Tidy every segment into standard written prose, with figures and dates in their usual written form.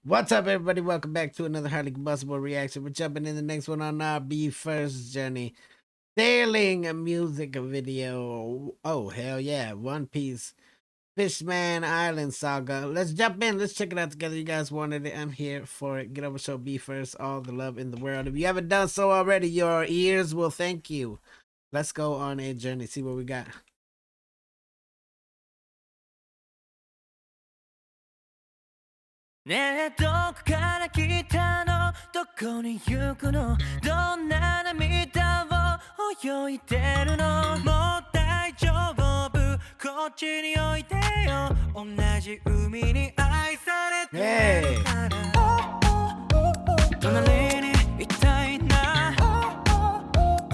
What's up, everybody? Welcome back to another highly combustible reaction. We're jumping in the next one on our Be First journey. Sailing a music video. Oh, hell yeah. One Piece. Fishman Island Saga. Let's jump in. Let's check it out together. You guys wanted it. I'm here for it. Get over, show Be First. All the love in the world. If you haven't done so already, your ears will thank you. Let's go on a journey. See what we got. 네どこから来たのどこに行くのどんな涙を泳いでるのもう大丈夫こっちにおいでよ同じ海に愛されてるから隣にいたいな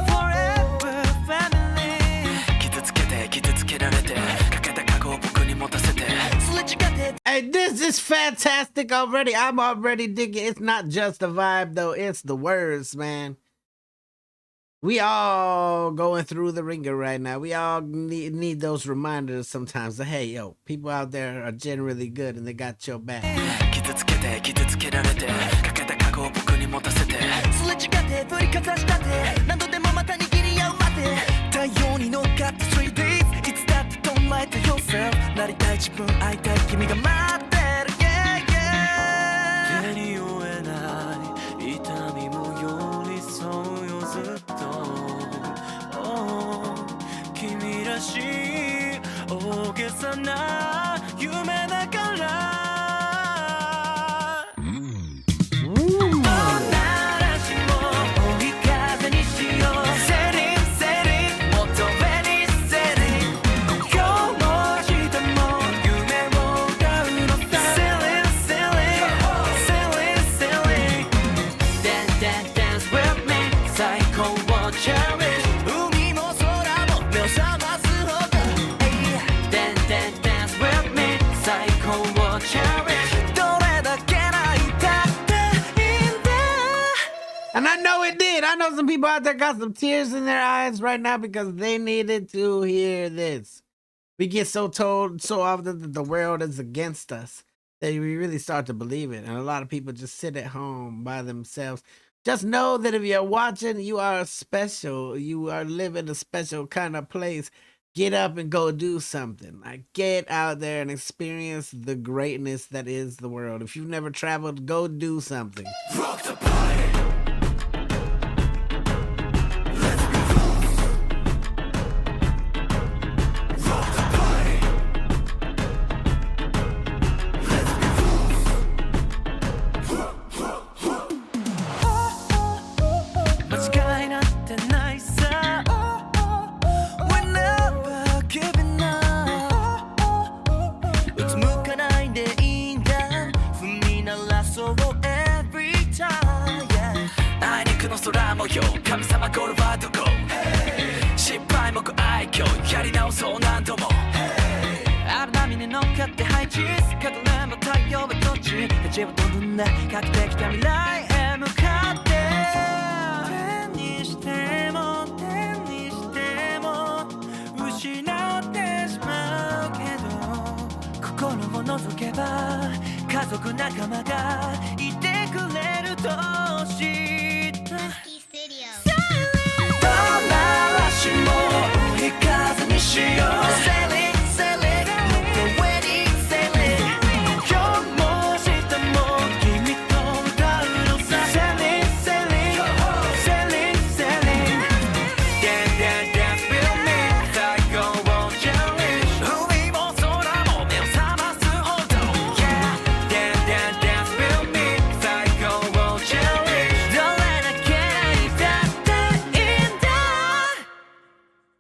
Forever family 傷つけて傷つけられてかけた過去を僕に持たせてすれ違って Hey, this is fantastic already. I'm already digging. It's not just the vibe, though. It's the words, man. We all going through the ringer right now. We all need those reminders sometimes that, hey, yo, people out there are generally good and they got your back. 傷つけて傷つけられてかけた過去を僕に持たせてすれ違って振りかざしたって何度でもまた握り合うまで太陽に乗っかって 3 days いつだって don't lie to yourself なりたい自分会いたい君が待ってる yeah yeah 手に負えない痛みも寄り添うよずっと、oh、君らしい大げさな夢だからAnd I know it did. I know some people out there got some tears in their eyes right now because they needed to hear this. We get so told so often that the world is against us that we really start to believe it. And a lot of people just sit at home by themselves. Just know that if you're watching, you are special. You are living a special kind of place. Get up and go do something. Like, get out there and experience the greatness that is the world. If you've never traveled, go do something. Rock the party.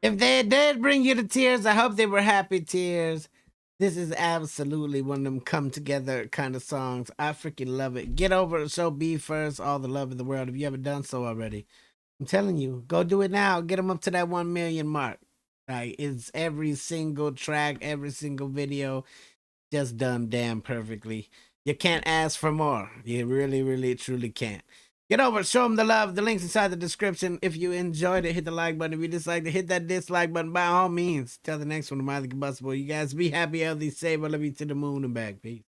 If they did bring you to tears, I hope they were happy tears. This is absolutely one of them come together kind of songs. I freaking love it. Get over it. Show Be First all the love in the world if you haven't done so already. I'm telling you, go do it now. Get them up to that 1 million mark. Like, it's every single track, every single video just done damn perfectly. You can't ask for more. You really, really, truly can't. Get over it. Show them the love. The link's inside the description. If you enjoyed it, hit the like button. If you disliked it, hit that dislike button. By all means, tell the next one to Mildly Combustible. You guys be happy, healthy, safe. I love you to the moon and back. Peace.